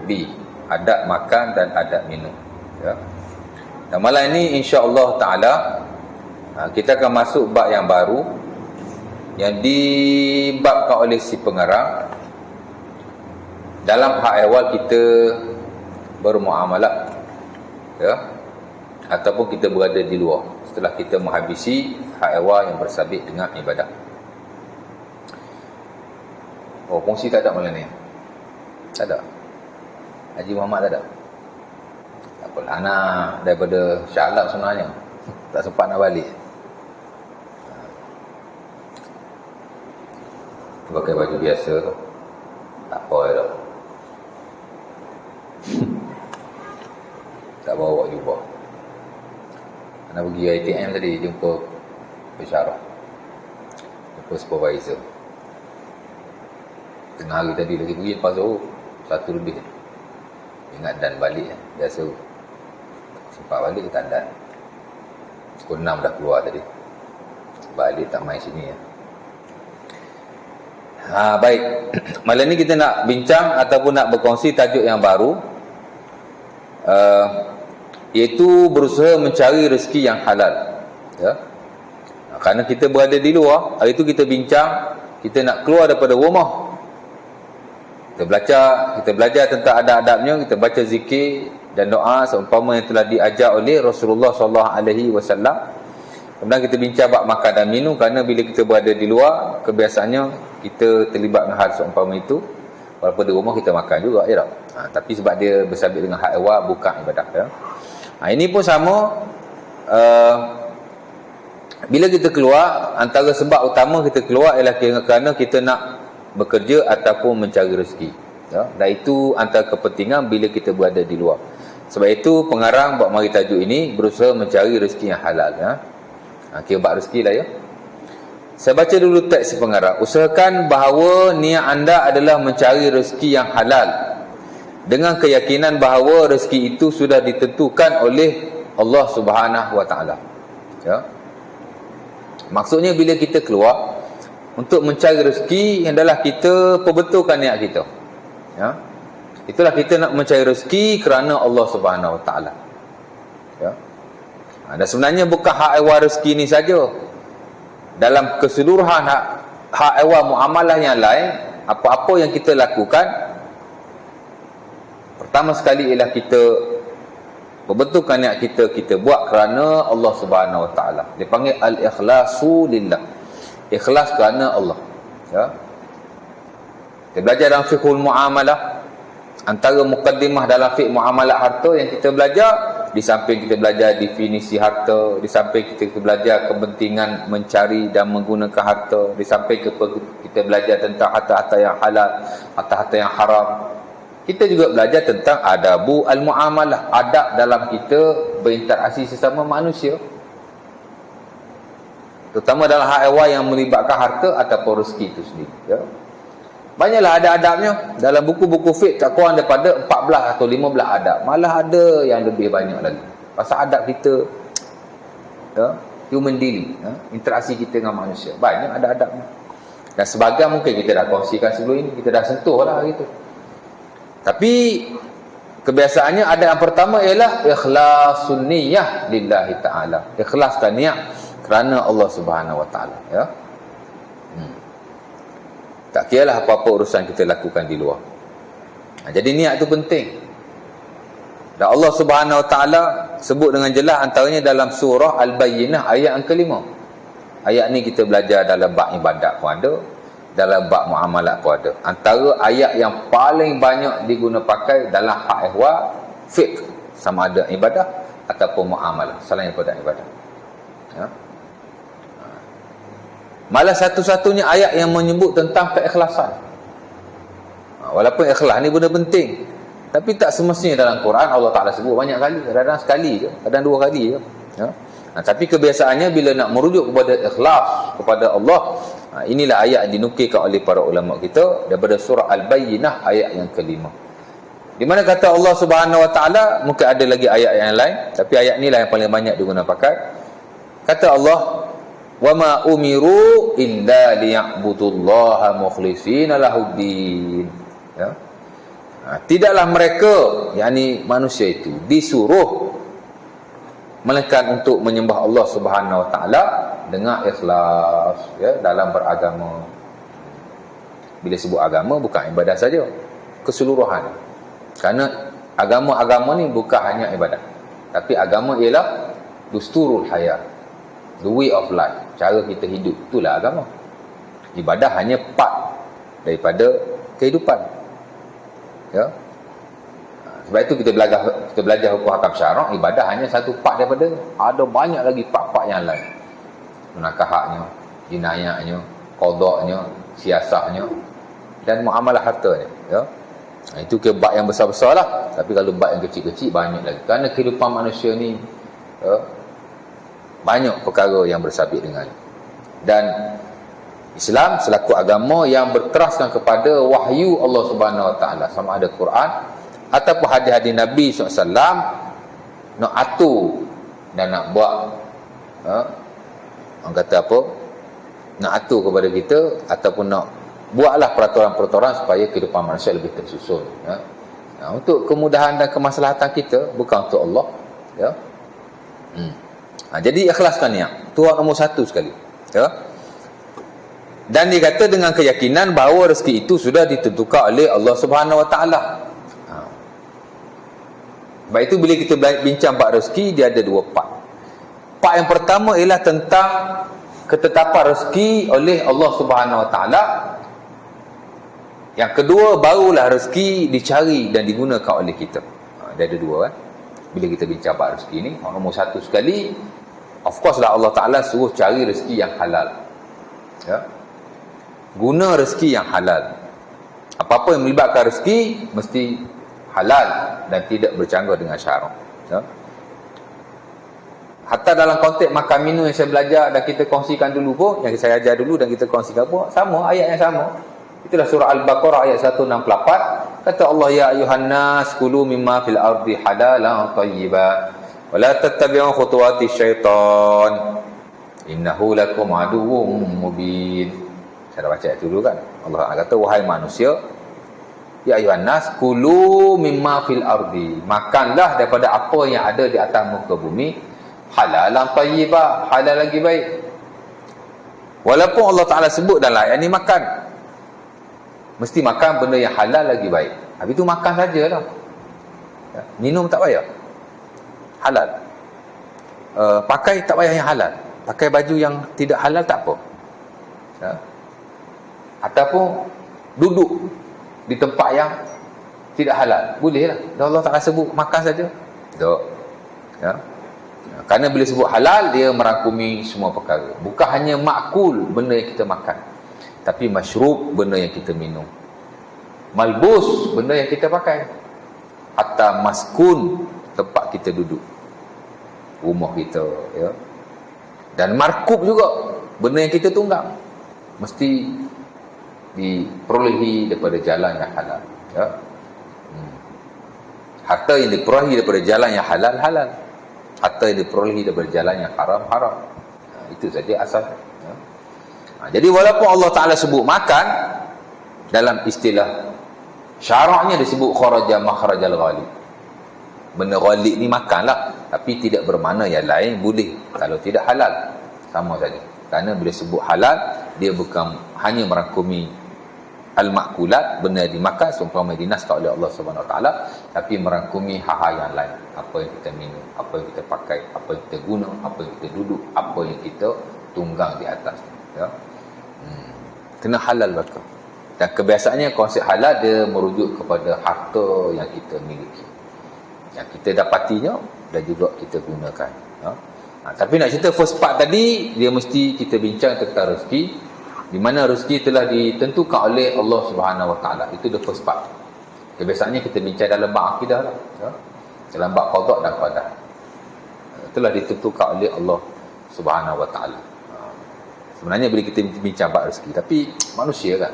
syurbi, adab makan dan adab minum, ya. Dan malam ini insya-Allah taala kita akan masuk bab yang baru yang dibabkan oleh si pengarang dalam hak ehwal kita bermuamalah, ya, ataupun kita berada di luar setelah kita menghabisi hak ehwal yang bersabit dengan ibadah. Oh, fungsi tak ada malam ni? Tak ada. Haji Muhammad tak ada. Tak apa, anak daripada Shah Alam sebenarnya tak sempat nak balik. Pakai baju biasa tu, tak apa dah. Tak bawa jubah. Nak pergi ATM tadi, jumpa pensyarah, jumpa supervisor. Tengah hari tadi lagi pergi, lepas tu 1 lebih. Ingat dan balik, biasa sempat balik tak dan. Pukul 6 dah keluar tadi, balik tak main sini ya. Baik. Malam ni kita nak bincang ataupun nak berkongsi tajuk yang baru, iaitu berusaha mencari rezeki yang halal, ya. Kerana kita berada di luar, hari tu kita bincang, kita nak keluar daripada rumah, kita belajar tentang adab-adabnya, kita baca zikir dan doa seumpama yang telah diajar oleh Rasulullah SAW. Kemudian kita bincang bab makan dan minum, kerana bila kita berada di luar, kebiasaannya kita terlibat dengan hal seumpama itu. Walaupun di rumah kita makan juga, ya tak? Tapi sebab dia bersabit dengan hak ehwal, bukan ibadah, ya. Ini pun sama. Bila kita keluar, antara sebab utama kita keluar ialah kerana kita nak bekerja ataupun mencari rezeki, ya. Dan itu antara kepentingan bila kita berada di luar. Sebab itu pengarang buat mari tajuk ini, berusaha mencari rezeki yang halal, ya. Kira bab rezeki lah, ya. Saya baca dulu teks pengarang. Usahakan bahawa niat anda adalah mencari rezeki yang halal dengan keyakinan bahawa rezeki itu sudah ditentukan oleh Allah Subhanahu Wa Taala, ya. Maksudnya bila kita keluar untuk mencari rezeki, hendaklah kita perbetulkan niat kita, ya. Itulah kita nak mencari rezeki kerana Allah Subhanahu Wa Taala, ya. Dan sebenarnya bukan hak ehwal rezeki ni saja. Dalam keseluruhan hak ehwal muamalah yang lain, apa-apa yang kita lakukan, pertama sekali ialah kita perbetulkan niat kita buat kerana Allah Subhanahu Wa Taala. Dia panggil al-ikhlasu lillah, ikhlas kerana Allah, ya. Kita belajar dalam fiqhul muamalah, antara mukaddimah dalam fiqh muamalah harta yang kita belajar, di samping kita belajar definisi harta, di samping kita belajar kepentingan mencari dan menggunakan harta, di samping kita belajar tentang harta-harta yang halal, harta-harta yang haram, kita juga belajar tentang adabu al-muamalah, adab dalam kita berinteraksi sesama manusia, terutama dalam hak ehwal yang melibatkan harta ataupun rezeki itu sendiri, ya. Banyaklah ada adabnya. Dalam buku-buku fiqh tak kurang daripada 14 atau 15 adab. Malah ada yang lebih banyak lagi. Pasal adab kita, ya, human dealing, ya, interaksi kita dengan manusia, banyak ada adabnya. Dan sebagian mungkin kita dah kongsikan sebelum ini, kita dah sentuh lah gitu. Tapi kebiasaannya ada yang pertama ialah ikhlasun niyyah lillahi ta'ala. Ikhlaskan niat kerana Allah Subhanahu Wa Ta'ala, ya. Tak kiralah apa-apa urusan kita lakukan di luar. Jadi niat itu penting. Dan Allah Subhanahu Wa Taala sebut dengan jelas antaranya dalam surah Al-Bayyinah ayat yang ke-5. Ayat ni kita belajar dalam bab ibadat pun ada, dalam bab muamalat pun ada. Antara ayat yang paling banyak diguna pakai dalam hak ehwal fiqh, sama ada ibadah ataupun muamalah, selain daripada ibadah, ya. Malah satu-satunya ayat yang menyebut tentang keikhlasan. Walaupun ikhlas ni benda penting, tapi tak semestinya dalam Quran Allah Ta'ala sebut banyak kali. Kadang-kadang sekali je, kadang 2 kali je, ya. Tapi kebiasaannya bila nak merujuk kepada ikhlas kepada Allah, inilah ayat yang dinukilkan oleh para ulama kita daripada surah Al-Bayyinah ayat yang ke-5, di mana kata Allah Subhanahu Wa Ta'ala. Mungkin ada lagi ayat yang lain, tapi ayat ni lah yang paling banyak digunakan pakai. Kata Allah, وَمَا أُمِرُوا إِلَّا لِيَعْبُدُوا اللَّهَ مُخْلِصِينَ لَهُ الدِّينَ, ya. Tidaklah mereka, yakni manusia itu, disuruh melainkan untuk menyembah Allah Subhanahu Wa Taala dengan ikhlas, ya, dalam beragama. Bila sebut agama, bukan ibadah saja, keseluruhan. Kerana agama-agama ni bukan hanya ibadah, tapi agama ialah dusturul hayat, the way of life, cara kita hidup. Itulah agama. Ibadah hanya part daripada kehidupan, ya. Sebab itu kita belajar hukum hakam syarak. Ibadah hanya satu part daripada, ada banyak lagi part-part yang lain, munakahaknya, jinayahnya, qadaknya, siasahnya, dan muamalah hartanya, ya. Itu ke bab yang besar-besar lah. Tapi kalau bab yang kecil-kecil banyak lagi. Kerana kehidupan manusia ni, ya, banyak perkara yang bersabit dengan. Dan Islam selaku agama yang berteraskan kepada wahyu Allah Subhanahu Wa Taala, sama ada Quran ataupun hadis-hadis Nabi SAW, nak atur dan nak buat, orang kata apa, nak atur kepada kita, ataupun nak buatlah peraturan-peraturan supaya kehidupan manusia lebih tersusun, ya. Untuk kemudahan dan kemaslahatan kita, bukan untuk Allah, ya. Jadi ikhlaskan niat, tu nombor satu sekali, ya. Dan dikata dengan keyakinan bahawa rezeki itu sudah ditentukan oleh Allah Subhanahu Wa Taala. Sebab itu bila kita bincang bab rezeki, dia ada dua part. Part yang pertama ialah tentang ketetapan rezeki oleh Allah Subhanahu Wa Taala. Yang kedua, barulah rezeki dicari dan digunakan oleh kita. Dia ada dua, kan. Bila kita bincang bab rezeki ni, nombor satu sekali, of course lah, Allah Ta'ala suruh cari rezeki yang halal, ya. Guna rezeki yang halal. Apa-apa yang melibatkan rezeki mesti halal dan tidak bercanggah dengan syarak, ya. Hatta dalam konteks makan minum yang saya belajar dan kita kongsikan dulu pun, yang saya ajar dulu dan kita kongsikan pun, sama, ayat yang sama. Itulah surah Al-Baqarah ayat 168. Kata Allah, ya ayuhan nas kulu mimma fil ardi halalan tayyiba wa la tattabi'u khutuwati syaitan innahu lakum aduwwum mubin. Saya dah baca itu dulu, kan. Allah kata, wahai manusia, ya ayuhan nas kulu mimma fil ardi, makanlah daripada apa yang ada di atas muka bumi, halalan tayyiba, halal lagi baik. Walaupun Allah Ta'ala sebut dalam ayat ni makan, mesti makan benda yang halal lagi baik. Habis tu makan sajalah, ya. Minum tak payah, halal. Pakai tak payah yang halal, pakai baju yang tidak halal tak apa, ya. Ataupun duduk di tempat yang tidak halal, boleh lah. Allah Ta'ala sebut makan saja, tak, ya. Kerana bila sebut halal, dia merangkumi semua perkara. Bukan hanya makul, benda yang kita makan, tapi masyrub, benda yang kita minum, malbus, benda yang kita pakai, hatta maskun, tempat kita duduk, rumah kita, ya. Dan markub juga, benda yang kita tunggang, mesti diperolehi daripada jalan yang halal, ya. Harta yang diperolehi daripada jalan yang halal, halal. Harta yang diperolehi daripada jalan yang haram, haram. Itu saja asal, ya. Jadi walaupun Allah Ta'ala sebut makan, dalam istilah syaraknya disebut kharaja makhrajal ghalib. Benda ghalib ni makanlah, tapi tidak bermakna yang lain boleh kalau tidak halal, sama saja. Kerana bila sebut halal, dia bukan hanya merangkumi al-makulat, benda yang dimakan seumpama dinaskan oleh Allah Subhanahu Wa Taala, tapi merangkumi hal-hal yang lain. Apa yang kita minum, apa yang kita pakai, apa yang kita guna, apa yang kita duduk, apa yang kita tunggang di atas, ya. Kena halal bakal. Dan kebiasaannya konsep halal dia merujuk kepada harta yang kita miliki, yang kita dapatinya dan juga kita gunakan, ya. Tapi nak cerita first part tadi, dia mesti kita bincang tentang rezeki, di mana rezeki telah ditentukan oleh Allah Subhanahu Wa Taala. Itu the first part. Kebiasaannya kita bincang dalam bab akidah lah, ya. Dalam bab qada dan qadar, telah ditentukan oleh Allah Subhanahu Wa Taala. Sebenarnya bila kita bincang bab rezeki, tapi manusia, kan,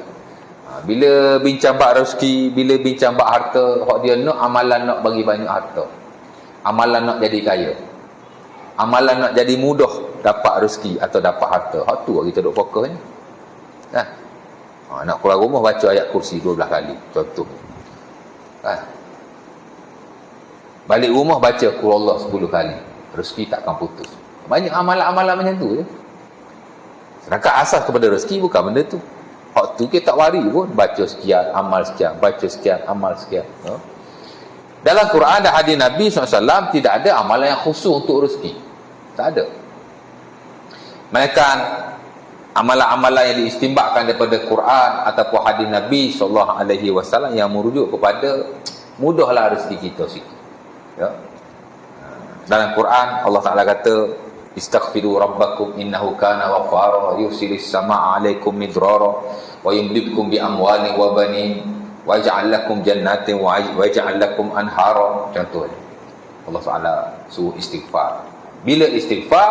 bila bincang bab rezeki, bila bincang bab harta, hak dia nak amalan nak bagi banyak harta, amalan nak jadi kaya, amalan nak jadi mudah dapat rezeki atau dapat harta, hak tu kita duk fokus ni, kan. Nak keluar rumah baca ayat kursi 12 kali, contoh. Kan? Balik rumah baca Qul Allah 10 kali. Rezeki takkan putus. Banyak amalan-amalan macam tu je. Sedangkan asas kepada rezeki bukan benda tu. Hak tu kita tak wari pun. Baca sekian, amal sekian. Baca sekian, amal sekian. No? Dalam Quran dan hadis Nabi SAW tidak ada amalan yang khusus untuk rezeki. Tak ada. Melainkan amalan-amalan yang diistimbakkan daripada Quran ataupun hadis Nabi SAW yang merujuk kepada mudahlah rezeki kita sikit. Ya. Dalam Quran Allah Ta'ala kata, istaghfiru rabbakum innahu kana ghaffara yursilis samaa'a 'alaikum midrara wa yumdidkum bi amwalin wa banin wa yaj'al lakum jannatin wa yaj'al lakum anhara. Contohnya Allah Ta'ala suruh istighfar. Bila istighfar,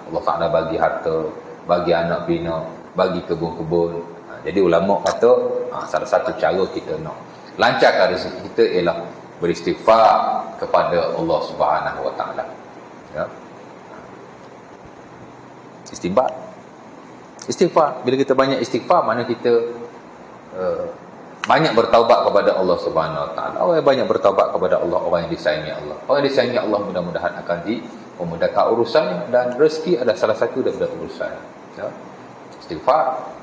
Allah Ta'ala bagi harta, bagi anak bina, bagi kebun-kebun. Jadi ulama kata salah satu cara kita nak lancarkan rezeki kita ialah beristighfar kepada Allah Subhanahu Wa Ta'ala. Ya. Istighfar. Bila kita banyak istighfar, mana kita banyak bertaubat kepada Allah Subhanahu Wa Ta'ala. Orang yang banyak bertaubat kepada Allah, orang yang disayangi Allah. Orang yang disayangi Allah mudah-mudahan akan memudahkan urusannya, dan rezeki adalah salah satu daripada urusan. Ya. Istighfar.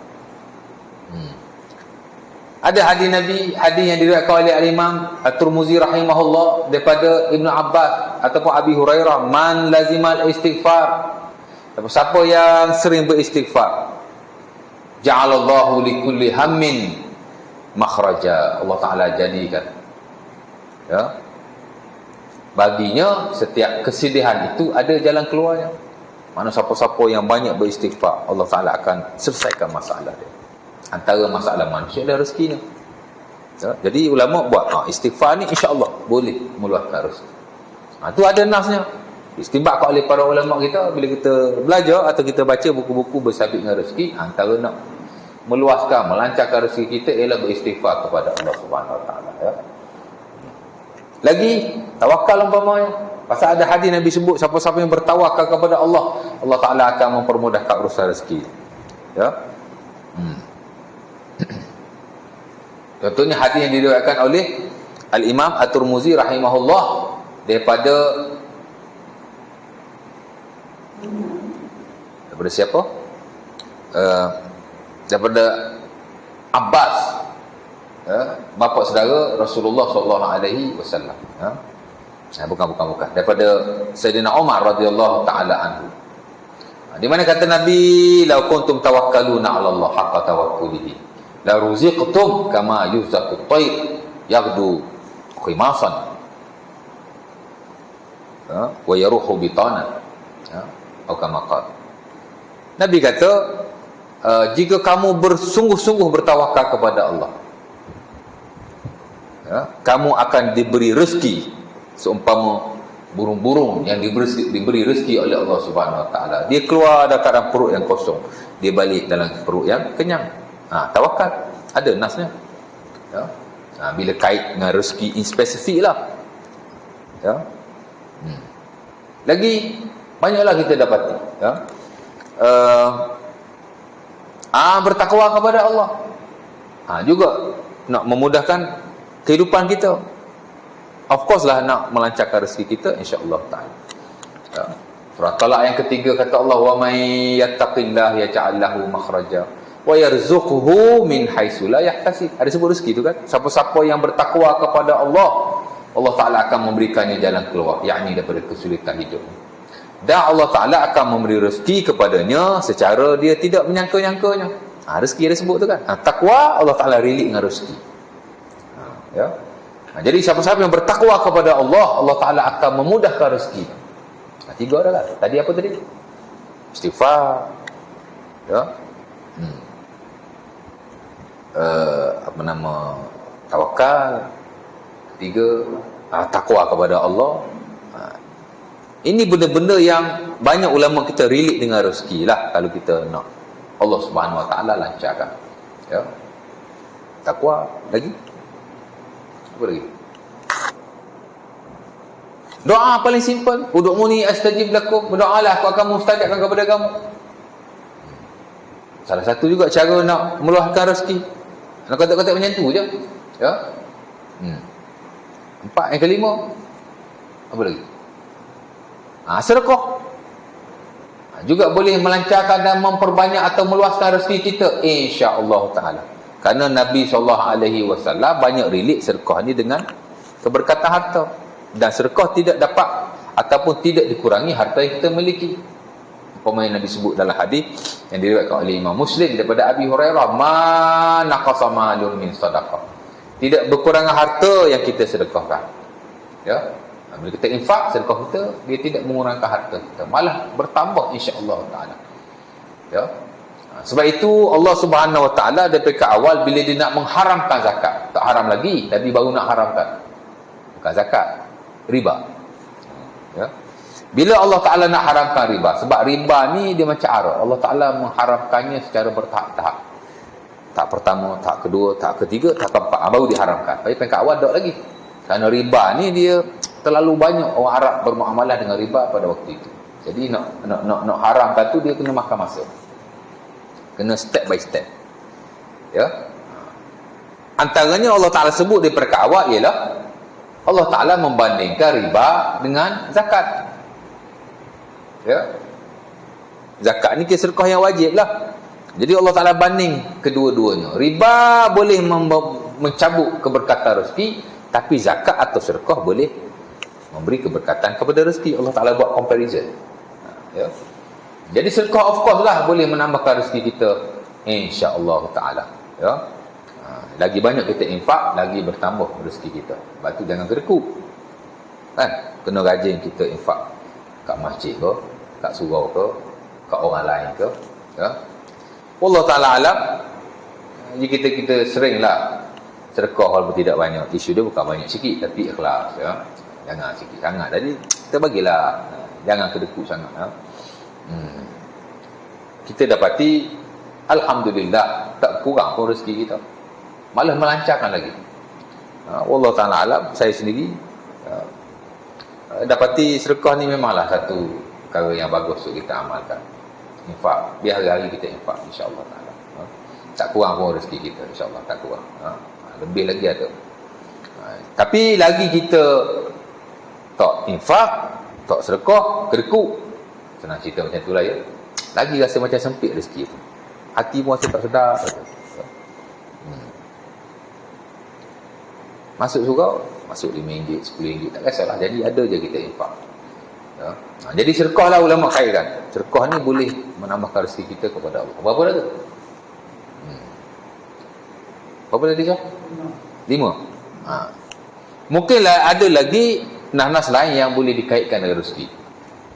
Ada hadis Nabi, hadis yang diriwayatkan oleh Al-Imam At-Tirmizi rahimahullah daripada Ibnu Abbas ataupun Abi Hurairah, man lazimal istighfar, siapa yang sering beristighfar, ja'alallahu likulli hammin makhraja, Allah Ta'ala jadikan, ya, baginya setiap kesedihan itu ada jalan keluarnya. Mana siapa-siapa yang banyak beristighfar, Allah Ta'ala akan selesaikan masalah dia. Antara masalah manusia dan rezekinya. Ya, jadi ulama buat istighfar ni insya-Allah boleh meluaskan rezeki. Tu ada nasnya. Istimbak oleh para ulama kita bila kita belajar atau kita baca buku-buku bersabit dengan rezeki, antara nak meluaskan, melancarkan rezeki kita ialah beristighfar kepada Allah Subhanahu Wa Taala, ya. Lagi tawakal umpamanya. Pasal ada hadis Nabi sebut siapa-siapa yang bertawakal kepada Allah, Allah Taala akan mempermudahkan urusan rezeki. Ya. Contohnya hadis yang diriwayatkan oleh Al-Imam At-Tirmizi rahimahullah daripada siapa? Daripada Abbas, bapa saudara Rasulullah SAW. Bukan. Daripada Sayyidina Umar radhiyallahu taala anhu. Di mana kata Nabi, "Lau kuntum tawakkaluna 'ala Allah haqqa tawakkulihi, la ruziqtum kama yuzaqu at-tayr yaghdu khimasan wa yaruhu bitana." Atau kama qala. Nabi kata, jika kamu bersungguh-sungguh bertawakal kepada Allah, kamu akan diberi rezeki seumpama burung-burung yang diberi rezeki oleh Allah Subhanahu Wa Taala. Dia keluar dari dalam perut yang kosong, dia balik dalam perut yang kenyang. Tawakal ada nasnya. Ya. Bila kait dengan rezeki in spesifik lah. Ya. Lagi banyaklah kita dapati. Ya. Bertakwa kepada Allah. Juga nak memudahkan kehidupan kita. Of course lah nak melancarkan rezeki kita insya-Allah taala. Ya. Surah Talaq yang ketiga kata Allah, wa may yattaqillah yaj'al lahu makhraja wa yarzuqhu min haitsu la yahtasib. Ada sebut rezeki tu kan. Siapa-siapa yang bertakwa kepada Allah, Allah Taala akan memberikannya jalan keluar, yakni daripada kesulitan hidup. Dan Allah Taala akan memberi rezeki kepadanya secara dia tidak menyangka-nyangkanya. Rezeki ada sebut tu kan. Takwa, Allah Taala relate dengan rezeki. Ya. Jadi siapa-siapa yang bertakwa kepada Allah, Allah Taala akan memudahkan rezeki. Tiga dah lah. Tadi apa tadi? Istighfar. Ya. Tawakal. Tiga, takwa kepada Allah. Ini benda-benda yang banyak ulama kita relate dengan rezeki lah kalau kita nak Allah Subhanahu Wa Taala lancarkan. Ya. Takwa lagi. Apa lagi? Doa paling simple. Ud'uni astajib lakum. Berdoalah, aku akan mustajabkan kepada kamu. Salah satu juga cara nak meluahkan rezeki. Nak kata-kata macam tu je. Ya. 4. Yang kelima, apa lagi? Sedekah. Juga boleh melancarkan dan memperbanyak atau meluaskan rezeki kita, insya-Allah taala. Kerana Nabi SAW banyak relate sedekah ni dengan keberkatan harta. Dan sedekah tidak dapat ataupun tidak dikurangi harta yang kita miliki. Umpama yang Nabi sebut dalam hadis yang diriwayatkan oleh Imam Muslim daripada Abi Hurairah, ma naqasa malun min sadaqah. Tidak berkurangan harta yang kita sedekahkan. Ya. Bila kita infak sedekah kita, dia tidak mengurangkan harta kita, malah bertambah insya-Allah taala. Ya. Sebab itu Allah Subhanahu Wa Taala daripada awal bila dia nak mengharamkan zakat, tak haram lagi, tapi baru nak haramkan. Bukan zakat, riba. Ya. Bila Allah Taala nak haramkan riba, sebab riba ni dia macam arak. Allah Taala mengharamkannya secara bertahap-tahap. Tahap pertama, tahap kedua, tahap ketiga, tahap keempat, baru diharamkan. Tapi peringkat awal tak lagi. Kerana riba ni dia terlalu banyak orang Arab bermuamalah dengan riba pada waktu itu. Jadi nak haramkan tu dia kena makan masa. Kena step by step. Ya. Antaranya Allah Taala sebut di peringkat awal ialah Allah Taala membandingkan riba dengan zakat. Ya. Zakat ni kira sedekah yang wajib lah. Jadi Allah Taala banding kedua-duanya. Riba boleh mencabut keberkatan rezeki, tapi zakat atau sedekah boleh memberi keberkatan kepada rezeki. Allah Taala buat comparison. Ya. Jadi sedekah of course lah boleh menambahkan rezeki kita, insya-Allah taala. Ya. Lagi banyak kita infak, lagi bertambah rezeki kita. Sebab tu jangan gerku. Kan? Kena rajin kita infak kat masjid ke, kat surau ke, kat orang lain ke. Ya. Allah Taala alam. Jadi kita seringlah sedekah walaupun tidak banyak. Isu dia bukan banyak sikit, tapi ikhlas. Ya. Jangan sikit sangat. Jadi kita bagilah, jangan kedekut sangat. Ya. Kita dapati alhamdulillah tak kurang pun rezeki kita, malah melancarkan lagi. Allah Ta'ala alam, saya sendiri dapati sedekah ni memanglah satu perkara yang bagus untuk kita amalkan. Infak, biar hari-hari kita infak, insya-Allah Ta'ala. Tak kurang pun rezeki kita, insya-Allah tak kurang. Lebih lagi ada. Tapi lagi kita tak infak, tak sedekah, kedekut, senang cerita macam tu lah ya, lagi rasa macam sempit rezeki tu. Hati pun rasa tak sedar. Masuk surau, masuk RM5, RM10, tak kisahlah. Jadi ada je kita infak. Ya. Jadi sedekah lah ulama khairkan. Sedekah ni boleh menambahkan rezeki kita kepada Allah. Berapa dah tu? Berapa dah dia? 5. Mungkinlah ada lagi nas-nas lain yang boleh dikaitkan dengan rezeki.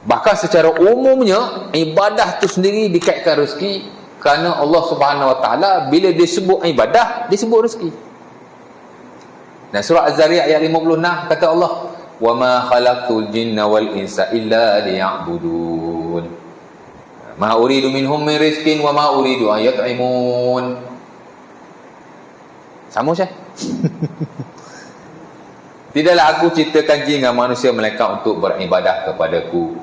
Bahkan secara umumnya ibadah tu sendiri dikaitkan rezeki, kerana Allah Subhanahu Wa Taala bila dia sebut ibadah, dia sebut rezeki. Dan surah Az-Zariyat ayat 56 kata Allah, "Wa ma khalaqtul jinna wal insa illa liya'budun. Ma uridu minhum min rizqin wa ma uridu an yut'imun." Sama Syekh. Tidaklah aku ciptakan jin dan manusia melainkan untuk beribadah kepadaku.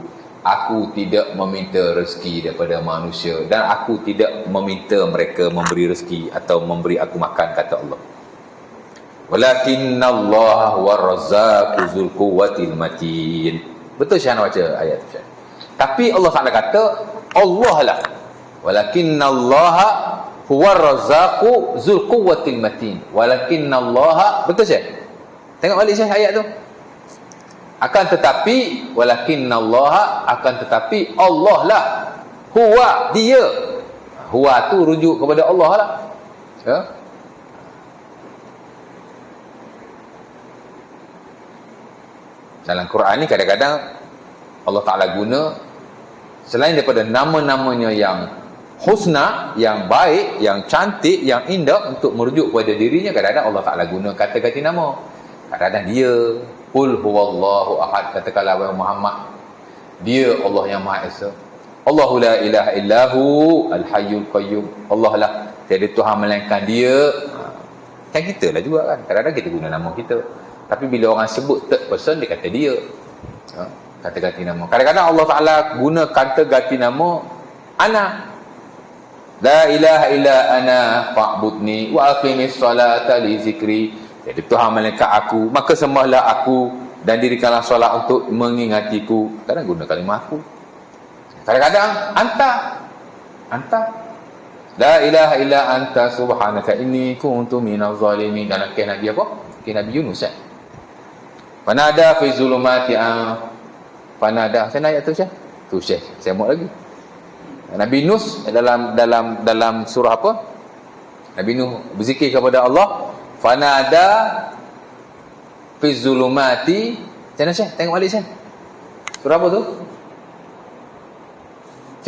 Aku tidak meminta rezeki daripada manusia, dan aku tidak meminta mereka memberi rezeki atau memberi aku makan, kata Allah. Walakinnallaha huwar-razzaqu dzul quwwatil matin. Betul Syekh nak baca ayat tu Syekh. Tapi Allah Taala kata Allah lah. Walakinnallaha huwar-razzaqu dzul quwwatil matin. Walakinnallaha, betul Syekh? Tengok balik Syekh ayat tu. Akan tetapi, walakinnallaha, akan tetapi Allah lah, huwa, dia. Huwa tu rujuk kepada Allah lah. Ya. Dalam Quran ni kadang-kadang Allah Ta'ala guna selain daripada nama-namanya yang husna, yang baik, yang cantik, yang indah untuk merujuk kepada dirinya, kadang-kadang Allah Ta'ala guna kata-kata nama. Kadang-kadang dia, Qul huwallahu ahad, katakanlah wahai Muhammad, dia Allah yang Maha Esa. Allahu la ilaha illahu al-hayyul qayyum. Allah lah, tiada Tuhan melainkan dia. Kan kita lah juga kan. Kadang-kadang kita guna nama kita, tapi bila orang sebut third person, dia kata dia. Kata ganti nama. Kadang-kadang Allah Ta'ala guna kata ganti nama ana. La ilaha illa ana fa'budni wa aqimis salata li zikri. Jadi Tuhan malaikat aku, maka sembahlah aku dan dirikanlah solat untuk mengingatiku. Kadang guna kalimah aku. Kadang-kadang anta. La ilaha illa anta subhanaka inni kuntu minaz zalimin. Dalam kisah Nabi apa? Kisah Nabi Yunus. Fanada fi zulumati fanada. Saya nak ayat tu Syekh. Tu Syekh. Saya mau lagi. Nabi Yunus dalam surah apa? Nabi Nuh berzikir kepada Allah. Fanada fi zulumati. Macam mana Syekh? Tengok balik Syekh. Surah apa tu?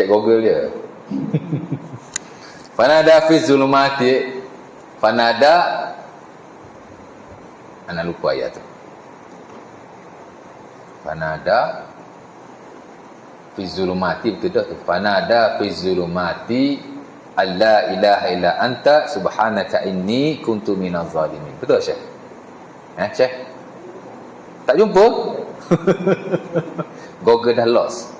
Cek Google dia. Fanada fi zulumati. Fanada, ana lupa ayat tu. Fanada fi zulumati, betul dah tu. Fanada fi zulumati alla ilaha illa anta subhanaka inni kuntu minaz zalimin. Betul Syekh? Syekh? Tak jumpa? Google dah lost.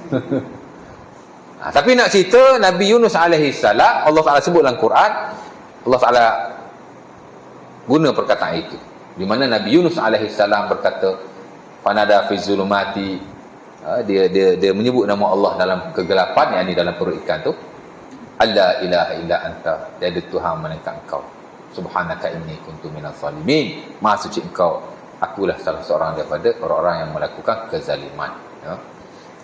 Tapi nak cerita Nabi Yunus alaihi salam, Allah Taala sebut dalam Quran, Allah Taala guna perkataan itu. Di mana Nabi Yunus alaihi salam berkata, fanada fi zulumati, dia menyebut nama Allah dalam kegelapan, yakni dalam perut ikan tu. Alla ilaha illa anta, tiada Tuhan melainkan engkau. Subhanaka inni kuntu minaz zalimin. Maha suci engkau, akulah salah seorang daripada orang-orang yang melakukan kezaliman.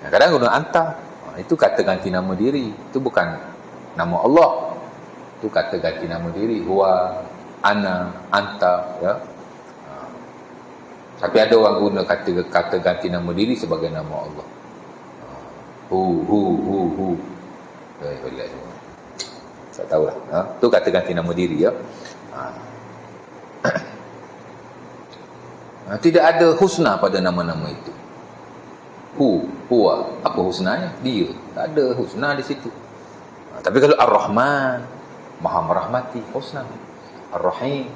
Kadang guna anta. Itu kata ganti nama diri. Itu bukan nama Allah. Itu kata ganti nama diri. Huwa, ana, anta. Ya. Tapi ada orang guna kata ganti nama diri sebagai nama Allah. Hu. Tak tahulah. Itu kata ganti nama diri. Ya. Tidak ada husna pada nama-nama itu. Huwa, apa husnanya? Dia. Tak ada husna di situ. Tapi kalau Ar-Rahman, Maha merahmati, husna. Ar-Rahim.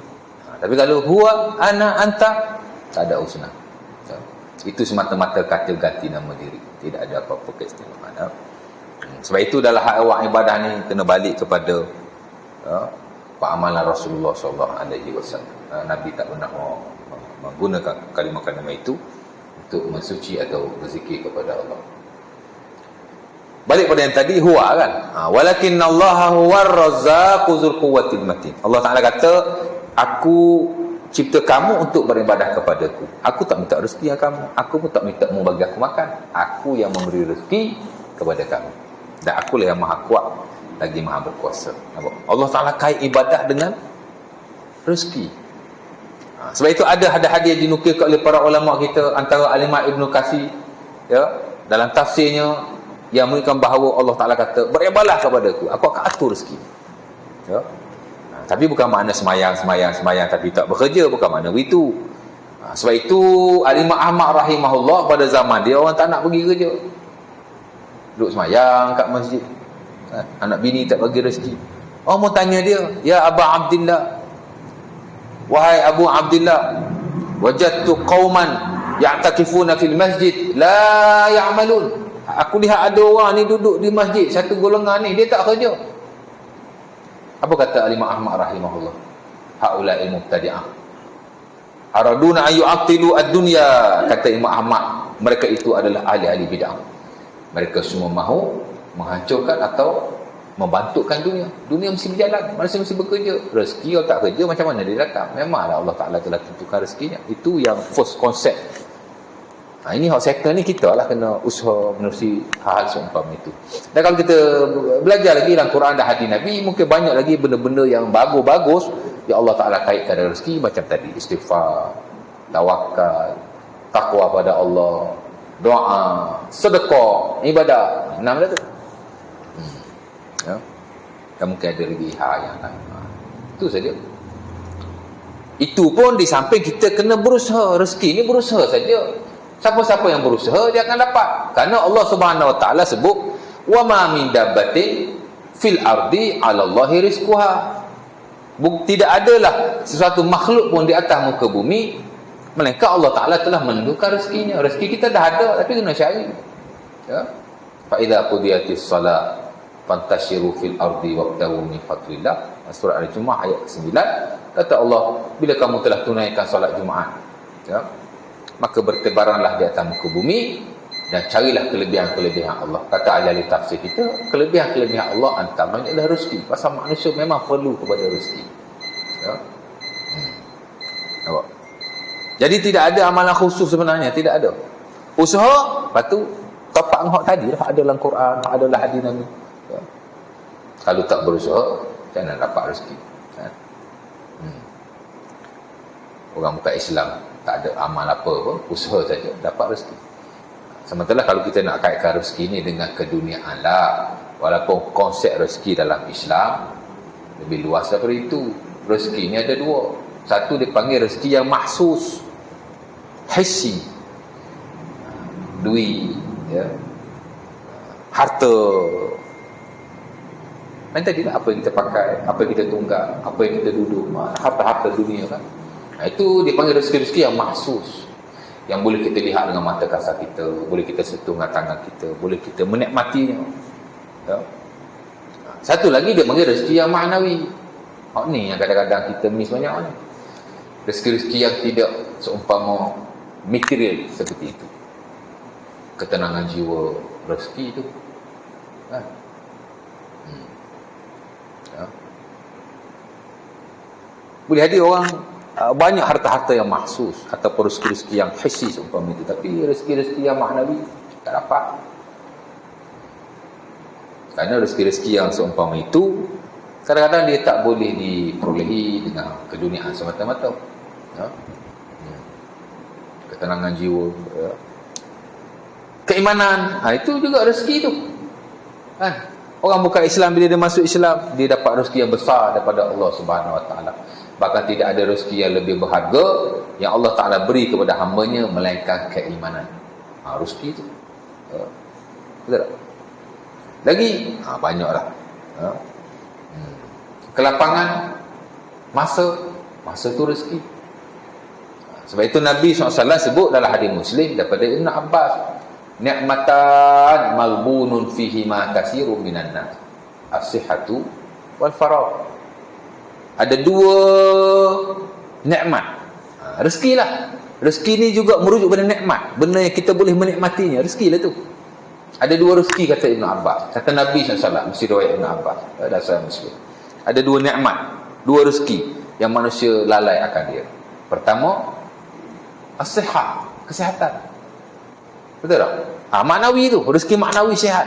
Tapi kalau huwa, ana, anta, tak ada husna. Itu semata-mata kata ganti nama diri. Tidak ada apa-apa keistimewaan. Sebab itu dalam hak awak ibadah ni kena balik kepada amalan Rasulullah SAW. Nabi tak pernah menggunakan kalimah-kalimah itu untuk mensuci atau berzikir kepada Allah. Balik pada yang tadi, huwa kan. Walakinnallaha huwar razzaqu dzul quwwatil matin. Allah Taala kata, aku cipta kamu untuk beribadah kepadaku. Aku tak minta rezeki kamu. Aku pun tak minta mu bagi aku makan. Aku yang memberi rezeki kepada kamu. Dan akulah yang maha kuat lagi maha berkuasa. Allah Taala kait ibadah dengan rezeki. Sebab itu ada hadis dinukilkan oleh para ulama kita, antara Al-Imam Ibn Katsir, ya, dalam tafsirnya yang menunjukkan bahawa Allah Taala kata, beribadah kepadaku, aku akan atur rezeki. Ya. Tapi bukan makna semayang tapi tak bekerja, bukan makna itu. Sebab itu Al-Imam Ahmad rahimahullah, pada zaman dia orang tak nak pergi kerja, duduk semayang kat masjid. Anak bini tak bagi rezeki. Orang mau tanya dia, ya Aba Abdillah, wahai Abu Abdillah, wajadtu qauman ya'takifuna fil masjid la ya'malun. Aku lihat ada orang ni duduk di masjid, satu golongan ni dia tak kerja. Apa kata Imam Ahmad rahimahullah? Haula'i mubtadi'ah araduna ayyu'tilu ad-dunya. Kata Imam Ahmad, mereka itu adalah ahli-ahli bid'ah. Mereka semua mahu menghancurkan atau membantukkan dunia. Dunia mesti berjalan, manusia mesti bekerja. Rezeki kalau tak kerja, macam mana dia datang? Memanglah Allah Ta'ala telah tentukan rezekinya. Itu yang first concept. Ini hak second ni kita lah kena usaha menerusi hal-hal seumpama itu. Dan kalau kita belajar lagi dalam Quran dan hadis Nabi, mungkin banyak lagi benda-benda yang bagus-bagus yang Allah Ta'ala kaitkan dengan rezeki. Macam tadi, istighfar, tawakal, takwa pada Allah, doa, sedekah, ibadah. 6 dah tu. Ya. Dan mungkin ada lagi hal yang lain. Itu saja. Itu pun di samping kita kena berusaha. Rezeki ni berusaha saja. Siapa-siapa yang berusaha dia akan dapat. Karena Allah Subhanahu Wa Taala sebut, wa ma min dabbatin fil ardi 'ala Allahi rizquha. Tidak adalah sesuatu makhluk pun di atas muka bumi melainkan Allah Taala telah menentukan rezekinya. Rezeki kita dah ada tapi kena cari. Ya. Fa idza qudiyatis salat fantashiru fil ardi wabtagu min fadlillah. Surah Al-Jumu'ah ayat 9. Kata Allah, bila kamu telah tunaikan solat Jumaat, ya, maka bertebaranlah di atas muka bumi dan carilah kelebihan-kelebihan Allah. Kata ahli tafsir kita, kelebihan-kelebihan Allah antaranya adalah rezeki. Pasal manusia memang perlu kepada rezeki. Ya. Nampak? Jadi tidak ada amalan khusus sebenarnya, tidak ada. Usaha, lepas tu tapak ngok tadi lah, ada dalam Quran, ada dalam hadis Nabi. Ya. Kalau tak berusaha, macam mana dapat rezeki? Ya. Orang bukan Islam tak ada amal apa-apa, usaha saja dapat rezeki. Sementara kalau kita nak kaitkan rezeki ni dengan keduniaan lah, walaupun konsep rezeki dalam Islam lebih luas daripada itu. Rezeki ni ada dua. Satu dipanggil rezeki yang mahsus, hissi, duit, ya, harta. Dan tadilah apa yang kita pakai, apa yang kita tunggak, apa yang kita duduk, harta-harta dunia kan. Itu dipanggil rezeki-rezeki yang mahsus, yang boleh kita lihat dengan mata kasar kita, boleh kita sentuh dengan tangan kita, boleh kita menikmatinya. Ya. Satu lagi dia panggil rezeki yang ma'nawi. Ni yang kadang-kadang kita miss banyak ni. Rezeki-rezeki yang tidak seumpama material seperti itu. Ketenangan jiwa, rezeki itu. Ha. Ya. Boleh ada orang banyak harta-harta yang mahsus ataupun rezeki-rezeki yang hissi seumpama itu, tapi rezeki-rezeki yang maknawi tak dapat. Kerana rezeki-rezeki yang seumpama itu kadang-kadang dia tak boleh diperolehi dengan keduniaan semata-mata. Ya. Ketenangan jiwa, ya. Keimanan, itu juga rezeki tu. Kan? Orang bukan Islam, bila dia masuk Islam, dia dapat rezeki yang besar daripada Allah Subhanahu Wa Taala. Bahkan tidak ada rezeki yang lebih berharga yang Allah Ta'ala beri kepada hamba-Nya melainkan keimanan. Rezeki itu. Betul tak? Lagi, banyaklah. Kelapangan masa itu rezeki. Sebab itu Nabi SAW sebut dalam hadis Muslim daripada Ibn Abbas, ni'matan maghbunun fihi ma katsirun minan nas, as-sihhatu wal faragh. Ada dua nikmat. Rezeki lah. Rezeki ni juga merujuk pada nikmat. Benda yang kita boleh menikmatinya. Rezeki lah tu. Ada dua rezeki, kata Ibn Abbas. Kata Nabi SAW. Mesti riwayat Ibn Abbas. Dasar Muslim. Ada dua nikmat. Dua rezeki yang manusia lalai akan dia. Pertama, as-sihat. Kesihatan. Betul tak? Maknawi tu. Rezeki maknawi sihat.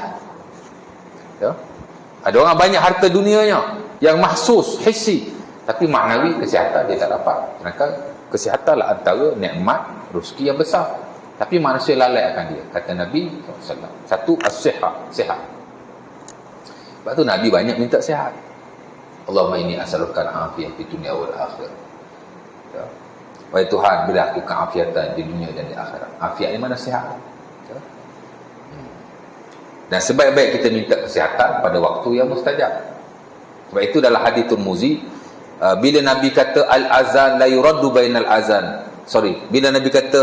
Ya? Ada orang banyak harta dunianya yang mahsus, hissi, tapi maknawi kesihatan dia tak dapat. Maka kesihatanlah antara nikmat rezeki yang besar, tapi manusia lalai akan dia. Kata Nabi SAW, satu as-sihat, sihat. Sebab tu Nabi banyak minta sihat. Allahumma inni as'aluka al-afiyah di dunia wal akhirah. Ya. Wahai Tuhan, beri aku keafiatan di dunia dan di akhirat. Afiat ni mana sihat. Ya. Dan sebaik-baik kita minta kesihatan pada waktu yang mustajab. Sebab itu dalam hadis Tirmizi, bila Nabi kata al-azan la yuraddu bainal azan. Bila Nabi kata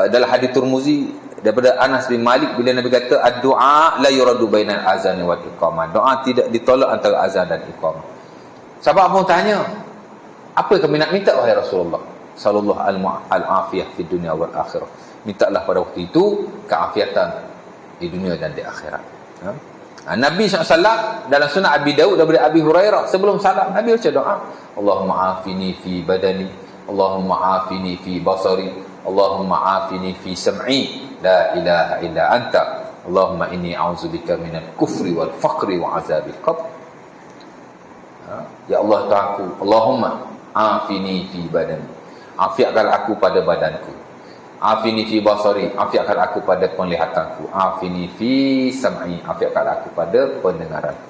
dalam hadis Tirmizi daripada Anas bin Malik, bila Nabi kata ad-du'a la yuraddu bainal azan wal iqamah. Doa tidak ditolak antara azan dan iqamah. Sahabat pun tanya, apa yang kami nak minta wahai Rasulullah sallallahu al-afiyah fi dunya wal akhirah. Mintalah pada waktu itu keafiatan di dunia dan di akhirat. Ha? Nabi SAW dalam sunnah Abi Daud daripada Abi Hurairah, sebelum salat Nabi baca doa, Allahumma afini fi badani, Allahumma afini fi basari, Allahumma afini fi sam'i, la ilaha illa anta, Allahumma inni a'udzubika minal kufri wal faqri wa azabil qabr. Ya Allah Tuhanku, Allahumma afini fi badani, afiatkan aku pada badanku, afini fi basari, afiatkan aku pada penglihatanku, afini fi sam'i, afiatkan aku pada pendengaranku,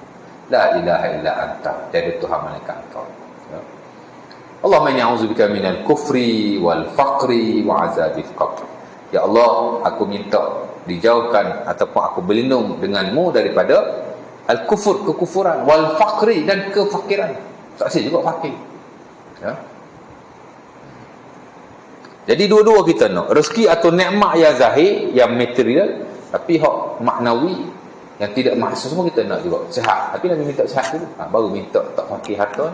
la ilaha illa anta, tiada Tuhan melainkan Engkau. Ya. Allahumma inni a'udzubika minal kufri wal faqri wa azabil qabr. Ya Allah, aku minta dijauhkan ataupun aku berlindung denganmu daripada al-kufur, kekufuran, wal faqri, dan kefakiran. Saksi juga fakir. Ya. Jadi dua-dua kita nak rezeki atau nikmat yang zahir, yang material, tapi hak maknawi yang tidak mahsus semua kita nak juga. Sihat, tapi Nabi minta sihat dulu, baru minta tak fakir harta.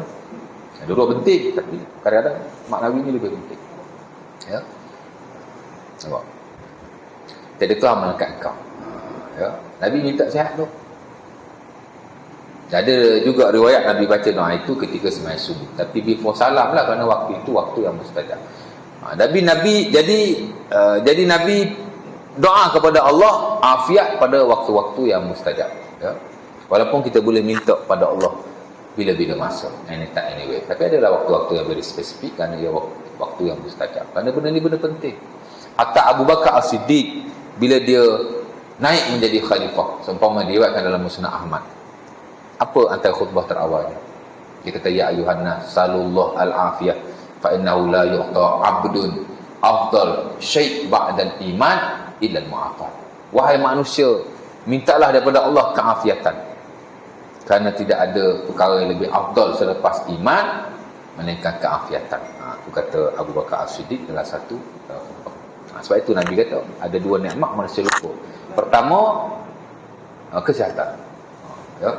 Dua-dua penting, tapi kadang-kadang maknawi ni lebih penting. Ya. Nampak? Tiada Tuhan melekat kau. Ya. Nabi minta sihat tu. Ada juga riwayat Nabi baca doa itu ketika sembahyang subuh. Tapi before salam lah, kerana waktu itu waktu yang mustajab. Jadi Nabi doa kepada Allah afiat pada waktu-waktu yang mustajab. Ya. Walaupun kita boleh minta pada Allah bila-bila masa, anytime, anyway. Tapi adalah waktu-waktu yang very spesifik, kerana ia waktu yang mustajab. Kerana benda ni benda penting. Hatta Abu Bakar As-Siddiq, bila dia naik menjadi khalifah, seumpama diriwayatkan dalam Musnad Ahmad, apa antara khutbah terawalnya? Dia kata, ya ayuhan nas, salullah al-afiyah, fa innahu la yu'ta 'abdun afdal syai' ba'dal iman illa al-mu'afat. Wahai manusia, mintalah daripada Allah keafiatan, kerana tidak ada perkara yang lebih afdal selepas iman melainkan keafiatan. Itu kata Abu Bakar As-Siddiq dalam satu khutbah. Sebab itu Nabi kata ada dua nikmat manusia lupa. Pertama, kesihatan. Ya.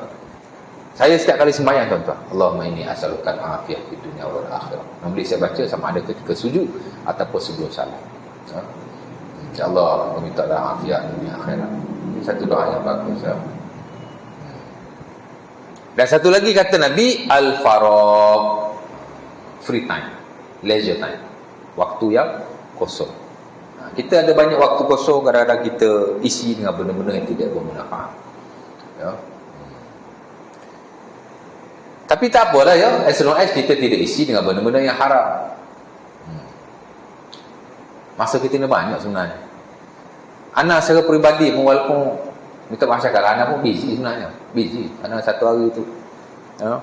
Saya setiap kali sembahyang, tuan-tuan, Allahumma inni as'aluka al-afiyah fid dunya wal akhirah. Nombor saya baca sama ada ketika sujud ataupun sebelum salat. Ya. InsyaAllah meminta afiat dunia akhirat. Satu doa yang bagus. Ya. Dan satu lagi kata Nabi, al-faragh, free time, leisure time, waktu yang kosong. Kita ada banyak waktu kosong, kadang-kadang kita isi dengan benda-benda yang tidak bermanfaat. Ya. Tapi tak apalah ya, as long as kita tidak isi dengan benda-benda yang haram. Masa kita ni banyak sebenarnya. Ana secara peribadi pun, walaupun minta maaf cakap, Ana pun busy sebenarnya. Busy. Ana satu hari tu. Ya.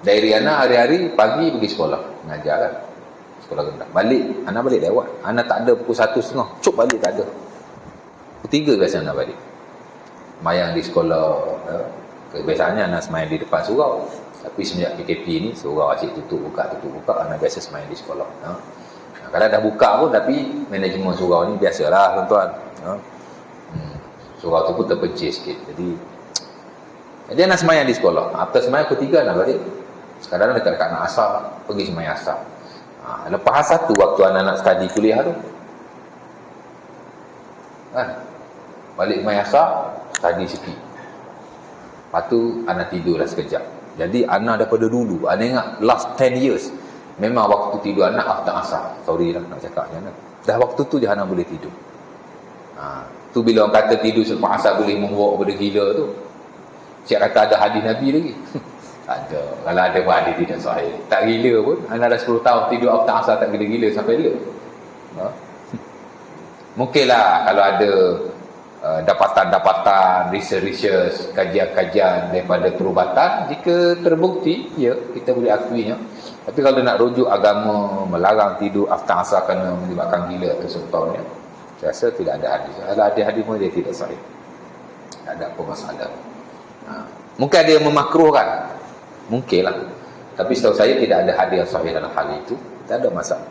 Dari Ana hari-hari pagi pergi sekolah. Mengajar kan. Sekolah rendah. Balik. Ana balik lewat. Ana tak ada pukul 1:30. Cuk balik tak ada. Pukul 3 biasa Ana balik. Semayang di sekolah. Ya. Biasanya Ana semayang di depan surau. Tapi semenjak PKP ni, surau asyik tutup buka. Ana biasa semayang di sekolah. Ya. Kalau dah buka pun, tapi manajemen surau ni biasalah tuan-tuan. Ya. Surau tu pun terpencil sikit. Jadi Ana semayang di sekolah. After semayang pukul 3 Ana balik. Kadang-kadang dekat-dekat nak asar, pergi semayang asar. Lepas asar tu, waktu Ana nak study kuliah tu, kan? Balik semayang asar, study sikit. Lepas tu Ana tidurlah sekejap. Jadi Ana daripada dulu, Ana ingat last 10 years, memang waktu tidur Ana after asar. Sorry lah nak cakap macam mana. Dah waktu tu je Ana boleh tidur. Tu bila orang kata tidur selepas asar boleh membawa kepada gila tu, siap kata ada hadis Nabi lagi. Ada. Kalau ada pun hadis tidak sahih. Tak gila pun. Ana dah 10 tahun tidur after asar tak gila-gila sampai bila. Mungkinlah kalau ada dapatan-dapatan, research, kajian-kajian daripada perubatan, jika terbukti, ya, kita boleh akuinya. Tapi kalau nak rujuk agama melarang tidur after asar kerana menyebabkan gila atau sebagainya, saya rasa tidak ada hadis. Kalau ada hadis pun dia tidak sahih. Tak ada apa masalah. Mungkin ada yang memakruhkan. Mungkinlah. Tapi setahu saya tidak ada hadis yang sahih dalam hal itu. Tak ada masalah.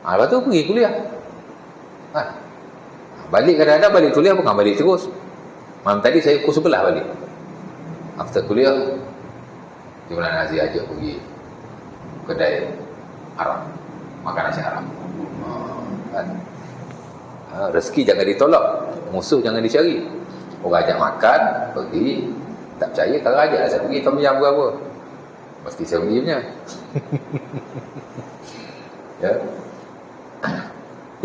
Lepas tu pergi kuliah. Balik kadang-kadang balik kuliah bukan balik terus. Malam tadi saya pukul 11 balik. After kuliah, Jumlah Nazi ajak pergi kedai haram, makan nasi haram. Kan? Rezeki jangan ditolak, musuh jangan dicari. Orang ajak makan, pergi, tak percaya, kalau ajak saya pergi tom yam berapa, mesti saya perginya. Ya.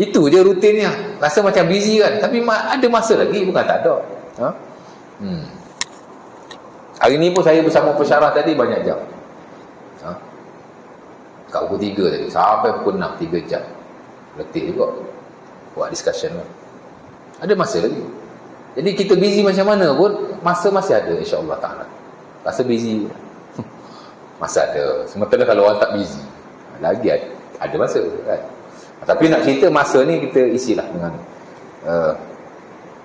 Itu je rutinnya. Rasa macam busy kan, tapi ada masa lagi, bukan tak ada. Hari ni pun saya bersama pensyarah tadi banyak jam. Kat pukul 3 tadi sampai pukul 6, 3 jam. Letih juga buat discussion lah. Ada masa lagi. Jadi kita busy macam mana pun, masa masih ada, insya-Allah ta'ala. Rasa busy masa ada. Sementara kalau orang tak busy, lagi ada masa kan. Tapi nak cerita masa ni kita isilah dengan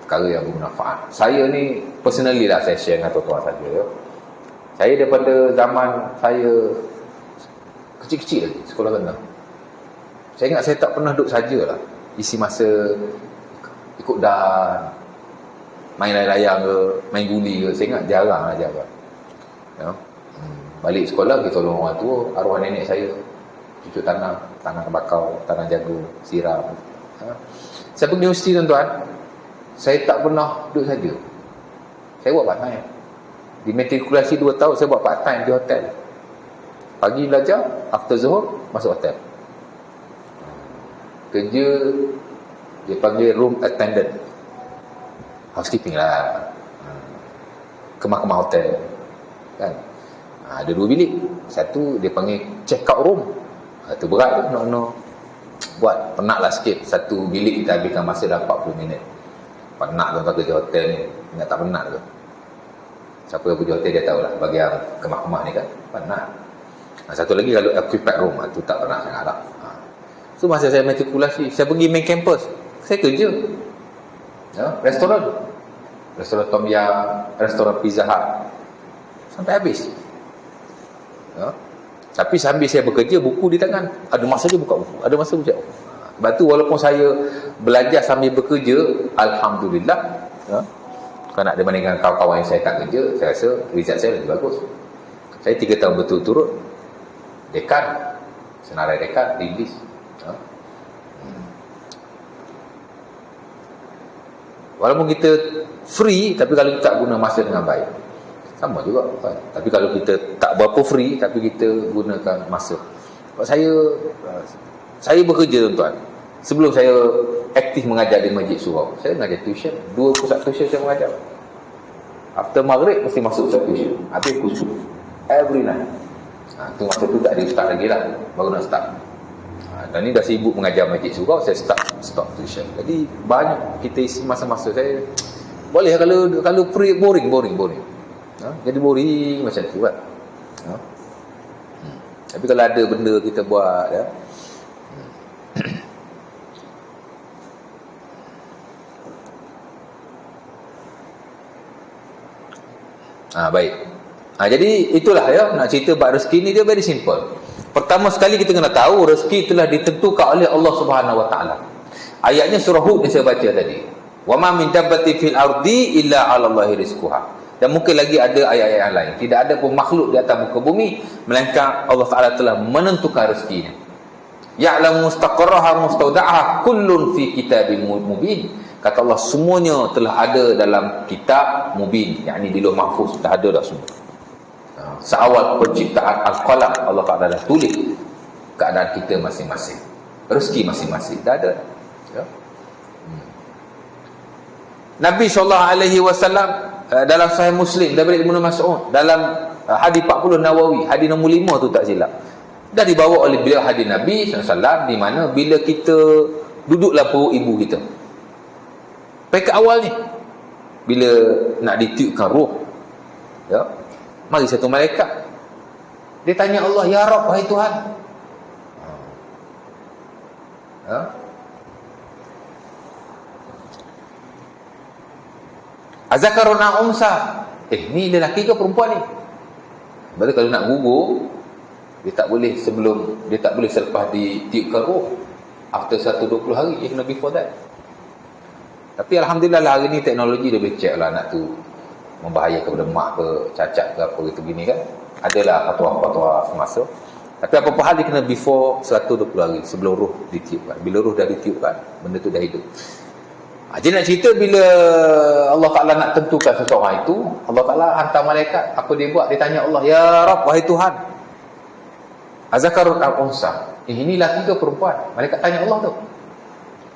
perkara yang bermanfaat. Saya ni personally lah saya share dengan tuan-tuan saja ya. Saya daripada zaman saya kecil-kecil lagi sekolah rendah, saya ingat saya tak pernah duduk sajalah isi masa ikut dan main layang-layang ke, main guli ke. Saya ingat jarang lah jaga. Ya. Balik sekolah kita tolong orang tua, arwah nenek saya cucuk tanah bakau, tanah jagung, siram. Ya. Saya pergi universiti tuan-tuan, saya tak pernah duduk saja. Saya buat part time. Di matrikulasi 2 tahun saya buat part time di hotel. Pagi belajar, after zuhur masuk hotel. Kerja dia panggil room attendant, housekeeping lah, kemah-kemah hotel kan. Ada 2 bilik, satu dia panggil check out room, itu berat tu, no. Buat penat lah sikit. Satu bilik kita habiskan masa dah 40 minit. Penat tuan-tuan kerja hotel ni, ingat tak penat tu. Siapa yang kerja hotel dia tahulah, bagi yang kemah-kemah ni kan penat. Satu lagi kalau occupied room, tu tak penat sangat lah. So masa saya matrikulasi, saya pergi main campus, saya kerja ya, restoran Tom Yum, restoran Pizza Hut sampai habis ya. Tapi sambil saya bekerja, buku di tangan, ada masa je buka buku, ada masa baca. Sebab tu walaupun saya belajar sambil bekerja, alhamdulillah ya, kerana dibandingkan kawan-kawan yang saya tak kerja, saya rasa result saya lebih bagus. Saya 3 tahun berturut-turut dekan, senarai dekan di English ya. Walaupun kita free, tapi kalau kita tak guna masa dengan baik, sama juga kan? Tapi kalau kita tak berapa free, tapi kita gunakan masa. Sebab saya bekerja tuan-tuan, sebelum saya aktif mengajar di Masjid Surau, saya mengajar tuition, 2 pusat tuition saya mengajar. After maghrib mesti masuk pusat tuition, habis khusyuk every night. Tu masa tu tak ada start lagi lah, baru nak start. Dan ni dah sibuk mengajar Masjid Surau, saya stop tuition. Jadi banyak kita isi masa-masa saya. Boleh kalau boring. Jadi boring macam tu kan. Tapi kalau ada benda kita buat ya. Baik. Jadi itulah ya, nak cerita bab rezeki ni dia very simple. Pertama sekali kita kena tahu rezeki telah ditentukan oleh Allah Subhanahu Wa Taala. Ayatnya surah Hud yang saya baca tadi. Wa ma min dabbatin fil ardi illa 'ala Allahi rizquha. Dan mungkin lagi ada ayat-ayat yang lain. Tidak ada pun makhluk di atas muka bumi melainkan Allah Taala telah menentukan rezekinya. Ya'lamu mustaqarraha mustawda'aha kullun fi kitabin mubin. Kata Allah, semuanya telah ada dalam kitab mubin, yakni di Lauh Mahfuz, dah ada dah semua. Seawal penciptaan Al-Qalam, Allah Ta'ala dah tulis keadaan kita masing-masing, rezeki masing-masing dah ada ya. Nabi SAW dalam Sahih Muslim daripada Ibnu Mas'ud, dalam hadis 40 Nawawi, hadis nombor 5 tu tak silap, dah dibawa oleh beliau hadis Nabi SAW, di mana bila kita duduklah perut ibu kita, pekat awal ni, bila nak ditiupkan roh ya, mari satu malaikat, dia tanya Allah, ya Rabb, wahai Tuhan ya, azakaruna umsa, ni lelaki ke perempuan ni? Sebab tu kalau nak gugur, dia tak boleh selepas ditiupkan roh, after 120 hari, if not before that. Tapi alhamdulillah lah, hari ni teknologi dia boleh check lah anak tu membahayakan kepada mak ke, cacat ke apa gitu gini kan. Adalah fatwa-fatwa semasa. Tapi apa-apa hal dia kena before 120 hari sebelum roh ditiupkan. Bila roh dah ditiupkan, benda tu dah hidup. Jadi nak cerita bila Allah Ta'ala nak tentukan seseorang itu, Allah Ta'ala hantar malaikat. Apa dia buat? Dia tanya Allah, ya Rabb, wahai Tuhan, azakarun al-unsa, ini lelaki ke perempuan? Malaikat tanya Allah tu.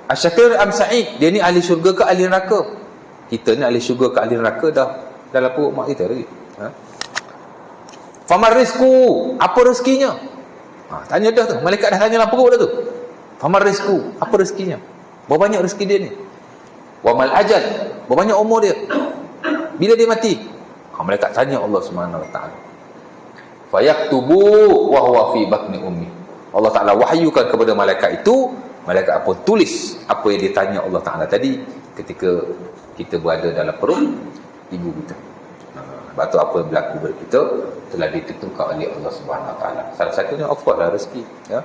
Asyakir am sa'id, dia ni ahli syurga ke ahli neraka? Kita ni ahli syurga ke ahli neraka dah dalam perut mak kita lagi. Famar rizku, apa rezekinya? Tanya dah tu, malaikat dah tanya dalam perut dah tu. Famar rizku, apa rezekinya? Berapa banyak rezeki dia ni? Wa mal ajal, berapa banyak umur dia? Bila dia mati? Malaikat tanya Allah Subhanahu Wa Taala. Fayaktubu wa huwa fi batni ummi. Allah Taala wahyukan kepada malaikat itu, malaikat pun tulis apa yang ditanya Allah Taala tadi ketika kita berada dalam perut ibu kita. Sebab tu apa yang berlaku pada kita telah ditentukan oleh Allah Subhanahu Wa Taala. Salah satunya of course lah rezeki ya.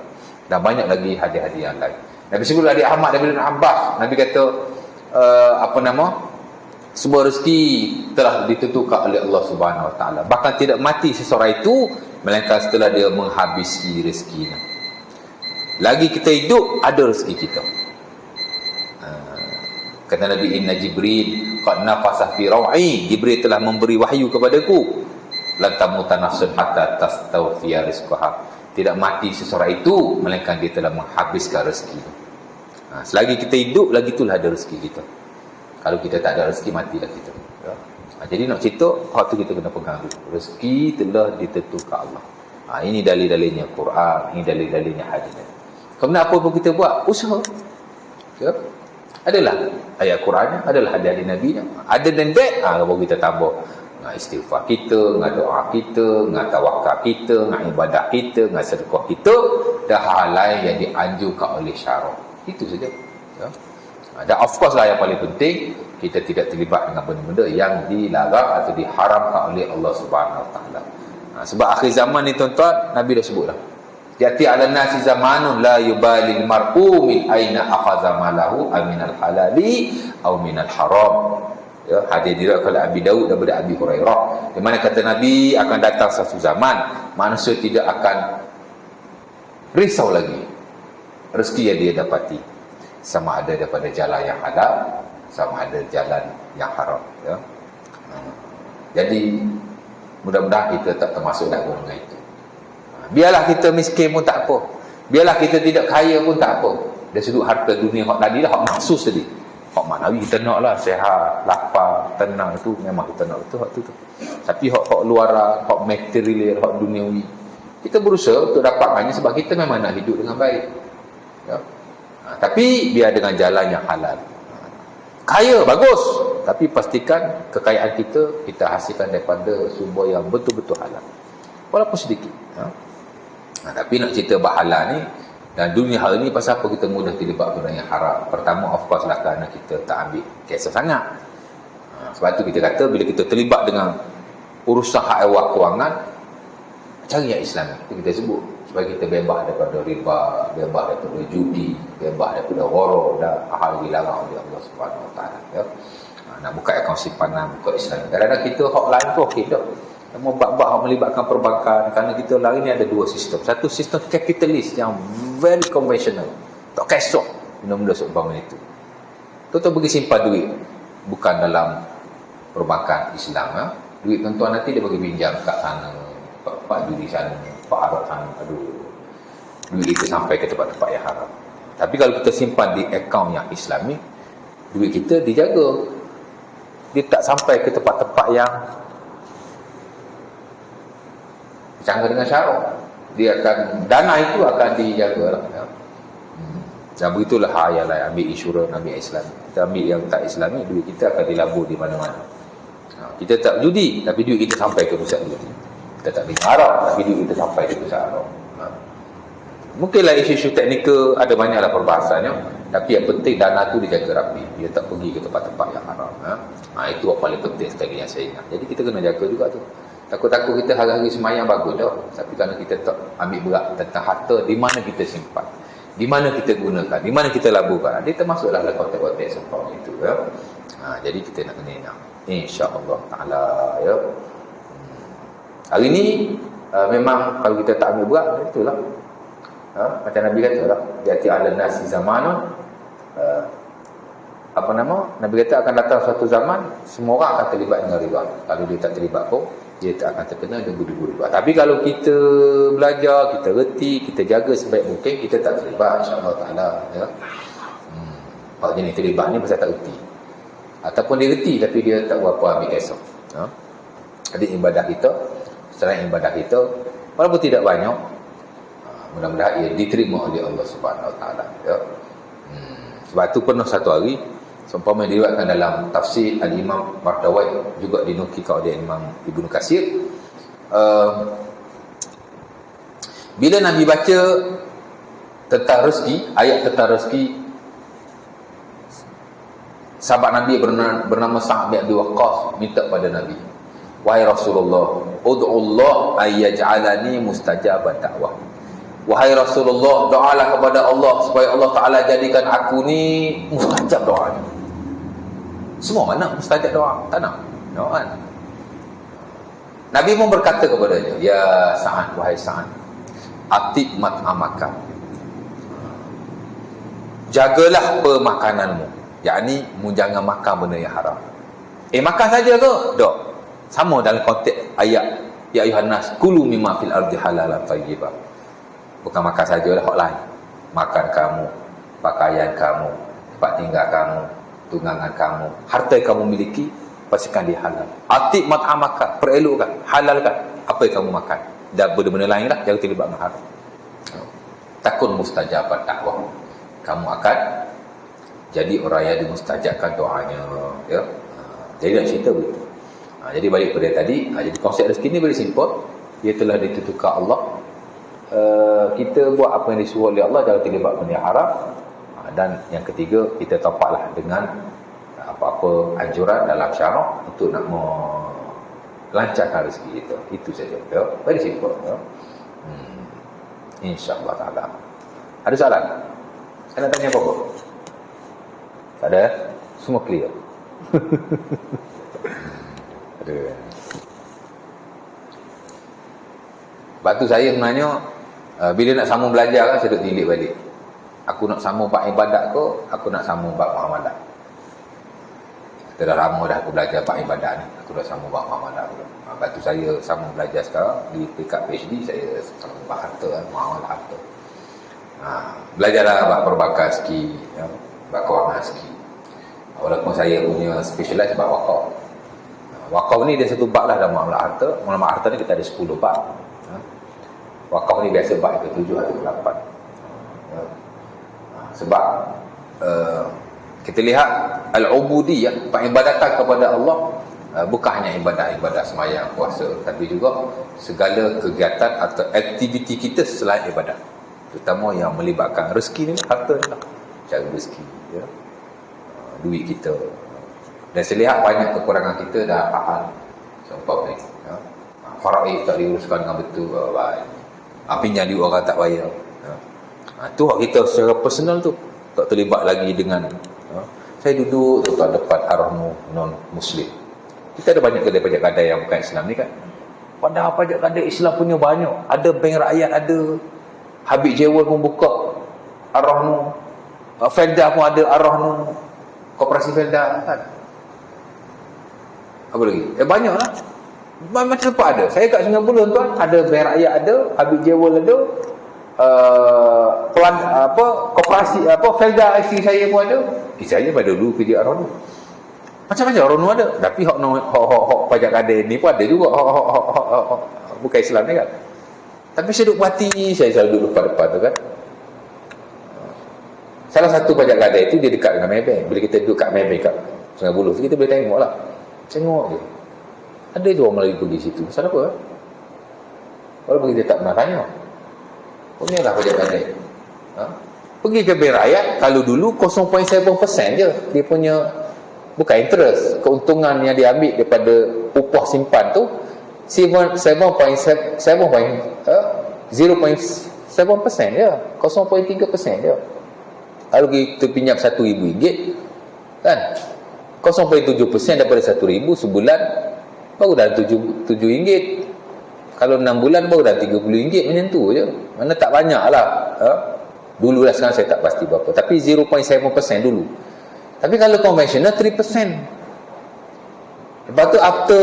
Dan banyak lagi hadiah-hadiah yang lain. Nabi sebut hadis Ahmad daripada Ibn Abbas, Nabi kata semua rezeki telah ditentukan oleh Allah Subhanahu Wa Taala. Bahkan tidak mati seseorang itu melainkan setelah dia menghabisi rezekinya. Lagi kita hidup, ada rezeki kita. Kata Nabi, inna Jibril qad nafasa fi raw'i, Jibril telah memberi wahyu kepadaku, lan tamuta nafsun hatta tastawfiya rizqaha, tidak mati seseorang itu melainkan dia telah menghabiskan rezeki. Selagi kita hidup, lagi itulah ada rezeki kita. Kalau kita tak ada rezeki, matilah kita. Jadi nak cerita, waktu kita kena pegang dulu, rezeki telah ditentukan Allah. Ini dalil-dalilnya Quran, ini dalil-dalilnya hadis. Kemudian apa pun kita buat, usaha. Adalah ayat Qurannya, adalah hadis Nabi-nya. Ada dan that, baru kita tambah dengan istighfar kita, dengan doa kita, dengan tawakal kita, dengan ibadah kita, dengan sedekah kita, dan hal lain yang dianjurkan oleh syarak. Itu saja. Dan of course lah yang paling penting, kita tidak terlibat dengan benda-benda yang dilarang atau diharamkan oleh Allah Subhanahu Wa Taala. Sebab akhir zaman ni tuan-tuan, Nabi dah sebut dah. Yati ala nasi zamanun la yubalil mar'u min aina akhadha malahu aminal halali atau minal haram. Hadis diriwayatkan oleh Abi Daud daripada Abi Hurairah, di mana kata Nabi, akan datang satu zaman manusia tidak akan risau lagi rezeki yang dia dapati, sama ada daripada jalan yang halal, sama ada jalan yang haram. Jadi mudah-mudahan kita tak termasuk dalam golongan itu. Biarlah kita miskin pun tak apa, biarlah kita tidak kaya pun tak apa. Dari sudut harta dunia hak tadi lah, hak maksus tadi, hak maknawi kita nak lah, sehat, lapar, tenang, itu memang kita nak betul hak tu. Tapi hak luaran, hak material, hak duniawi, kita berusaha untuk dapatkannya sebab kita memang nak hidup dengan baik. Tapi biar dengan jalan yang halal. Kaya bagus, tapi pastikan kekayaan kita hasilkan daripada sumber yang betul-betul halal, walaupun sedikit. Tapi nak cerita bab halal ni dan dunia hari ni, pasal apa kita mudah terlibat benda yang haram? Pertama, of course lah, kerana kita tak ambil kisah sangat. Sebab tu kita kata, bila kita terlibat dengan urusan hak ehwal kewangan, cari yang Islam. Itu kita sebut, supaya kita bebas daripada riba, bebas daripada judi, bebas daripada gharar dan hal dilarang oleh Allah Subhanahu Wa Taala. Nak buka akaun simpanan, buka Islam. Kadang-kadang kita hak lain tu okey dah. Mau bab-bab yang melibatkan perbankan, kerana kita hari ni ada dua sistem. Satu sistem kapitalis yang very conventional, tak kisah benda-benda seumpama itu. Tuan-tuan pergi simpan duit bukan dalam perbankan Islam, duit tuan-tuan nanti dia bagi pinjam kat sana, Pak judi sana, Pak Arab sana. Duit kita sampai ke tempat-tempat yang haram. Tapi kalau kita simpan di akaun yang Islami, duit kita dijaga, dia tak sampai ke tempat-tempat yang bercanggah dengan syarak. Dia akan, dana itu akan dijaga lah. Dan begitulah hal yang lain. Ambil insurans, ambil Islam, kita ambil yang tak Islami, duit kita akan dilabur di mana-mana. Kita tak judi, tapi duit kita sampai ke pusat judi. Kita tak beli haram, tapi duit kita sampai ke pusat haram. Mungkinlah isu-isu teknikal, ada banyaklah perbahasannya, tapi yang penting dana tu dijaga rapi, dia tak pergi ke tempat-tempat yang haram. Itu yang paling penting sekali yang saya ingat. Jadi kita kena jaga juga tu. Takut-takut kita hari-hari semayang bagus dah, tapi kerana kita tak ambil berat tentang harta, di mana kita simpan, di mana kita gunakan, di mana kita laburkan, dia termasuklah dalam konteks-konteks sempurna itu. Jadi kita nak kena ingat, insya-Allah taala ya. Hari ni memang kalau kita tak ambil berat, itulah. Macam Nabi kata lah, yati ala nasi zamanun, Nabi kata akan datang suatu zaman semua orang akan terlibat dengan riba. Kalau dia tak terlibat pun, dia tak akan terkena debu-debu riba. Tapi kalau kita belajar, kita reti, kita jaga sebaik mungkin, kita tak terlibat, insya-Allah taala ya. Kalau jenis terlibat ni pasal tak reti, ataupun dia reti tapi dia tak berapa ambil kisah. Jadi ibadah kita, selain ibadah kita, walaupun tidak banyak, mudah-mudahan ia diterima oleh Allah Subhanahu Wa Taala ya. Sebab tu pernah satu hari, seumpama diriwayatkan dalam tafsir Al-Imam Mardawai, juga dinukilkan oleh Imam Ibnu Katsir, bila Nabi baca tentang rezeki, ayat tentang rezeki, sahabat Nabi bernama Sa'ad bin Abi Waqqas minta pada Nabi, wahai Rasulullah, ud'ullah ayyaj'alani mustajabat da'wah. Wahai Rasulullah, doalah kepada Allah supaya Allah Ta'ala jadikan aku ni mustajab doanya. Semua mana mustajab doa? Tak nak. No, kan? Nabi pun berkata kepadanya, ya Sa'ad, wahai Sa'ad, atib mat'amaka, jagalah pemakananmu, yakni mu jangan makan benda yang haram. Makan saja ke? Tak. Sama dalam konteks ayat ya ayuhan nas kulu mimma fil ardi halalan thayyibah. Bukan makan sajalah, hak lain. Makan kamu, pakaian kamu, tempat tinggal kamu, tunggangan kamu, harta yang kamu miliki, pastikan dia halal. Atib mat'amaka, perelukkan, halalkan apa yang kamu makan. Dan benda-benda lain lah, jangan terlibat dengan haram. Takun mustajabat dakwah, kamu akan jadi orang yang dimustajabkan doanya, ya. Jadi nak cerita begitu. Jadi balik pada tadi, jadi konsep rezeki ni very simple. Ia telah ditentukan Allah. Kita buat apa yang disuruh oleh Allah, jangan terlibat benda yang haram. Dan yang ketiga, kita topaklah dengan apa-apa anjuran dalam syarak untuk nak melancarkan rezeki kita. Itu saja, ya. Very simple, ya. InsyaAllah ta'ala. Ada soalan? Saya nak tanya apa-apa? Tak ada? Semua clear? Ada. Sebab tu saya sebenarnya bila nak sambung belajar kan, saya duduk tilik balik. Aku nak sambung bab ibadat ke, aku nak sambung bab muamalat. Kita dah lama dah aku belajar bab ibadat ni, aku dah sambung bab muamalat pula. Sebab tu saya sambung belajar sekarang di peringkat PhD, saya sambung bab harta, muamalat harta. Belajarlah bab perbankan sikit, ya, bab kewangan sikit. Walaupun saya punya specialize bab wakaf. Wakaf ni dia satu bab lah dalam muamalat harta. Muamalat harta ni kita ada 10 bab. Wakaf ni biasa bab ke-7 atau ke-8. Sebab kita lihat al-ubudiyah, peribadatan kepada Allah, bukan hanya ibadah-ibadah sembahyang, puasa, tapi juga segala kegiatan atau aktiviti kita selain ibadat, terutama yang melibatkan rezeki ni, harta ni lah, cara rezeki, ya, duit kita. Dan saya lihat banyak kekurangan kita dah faham seumpama ni, ya. Faraid tak diuruskan dengan betul, baik. Pinjam duit orang tak bayar, ya. Tu hak kita secara personal tu tak terlibat lagi dengan, ya. Saya duduk tu depan arah non-muslim. Kita ada banyak kedai-kedai yang bukan Islam ni kan. Padahal pajak kedai Islam punya banyak. Ada bank rakyat, ada Habib Jewel pun buka arah nu, Felda pun ada arah nu, koperasi Felda kan. Apa lagi? Banyak lah. Macam tempat ada. Saya kat Sungai Buloh tuan, ada bank rakyat ada, Habib Jewel ada, koperasi Felda isteri saya pun ada. Saya pada dulu pergi arah nu. Macam-macam orang nu ada. Tapi hak pajak kadai ni pun ada juga. Bukan Islam ni kan. Tapi saya duduk perhati, saya selalu duduk depan-depan tu kan. Salah satu pajak kadai tu dia dekat dengan Maybank. Bila kita duduk kat Maybank kat Sungai Buloh, kita boleh tengok lah. Tengok je. Ada je orang Melayu pergi situ. Pasal apa? Walaupun kita tak pernah tanya. Punyalah pajak kadai. Pergi ke bank rakyat, kalau dulu 0.7% je dia punya, bukan interest, keuntungan yang diambil daripada upah simpan tu 0.7% je, 0.3% je. Kalau kita pinjam RM1,000 kan, 0.7% daripada RM1,000 sebulan baru dah RM7. Kalau 6 bulan baru dah RM30, macam tu je. Mana tak banyak lah, dulu lah, sekarang saya tak pasti berapa, tapi 0.7% dulu. Tapi kalau konvensional 3%. Lepas tu after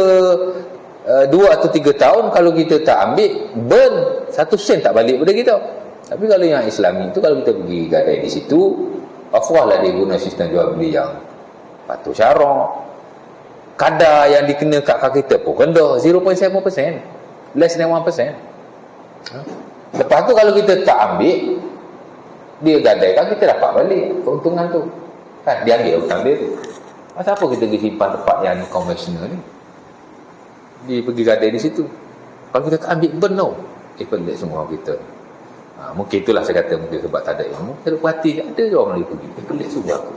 2 atau 3 tahun, kalau kita tak ambil, burn 1 sen tak balik pada kita. Tapi kalau yang Islami tu, kalau kita pergi gadai di situ, of-course lah dia guna sistem jual beli yang patuh syarak. Kadar yang dikena kat kita pun rendah, 0.7%, less than 1%. Lepas tu kalau kita tak ambil, dia gadaikan, kita dapat balik keuntungan tu kan, dia ambil hutang dia tu. Masa apa kita pergi simpan tempat yang konvensional ni, dia pergi gadai di situ, kalau kita tak ambil burn tau, pelik semua kita. Mungkin itulah saya kata, mungkin sebab tak ada ilmu, saya duk perhati, ada je orang lagi pergi, pelik semua aku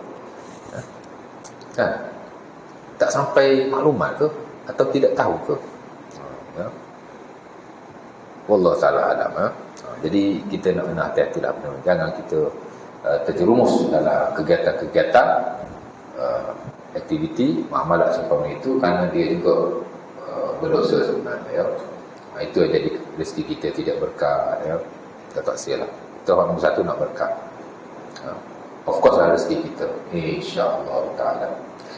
kan, tak sampai maklumat ke, atau tidak tahu ke, ya. Wallahu ta'ala alam, ya. Jadi kita nak kena hati-hati lah, jangan kita terjerumus dalam kegiatan-kegiatan aktiviti muamalah seumpama itu, kerana dia juga berdosa sebenarnya, ya. Itu yang jadi rezeki kita tidak berkah, ya. Kita tak sialah. Kita orang nombor satu nak berkah. Of course lah rezeki kita, insya-Allah taala.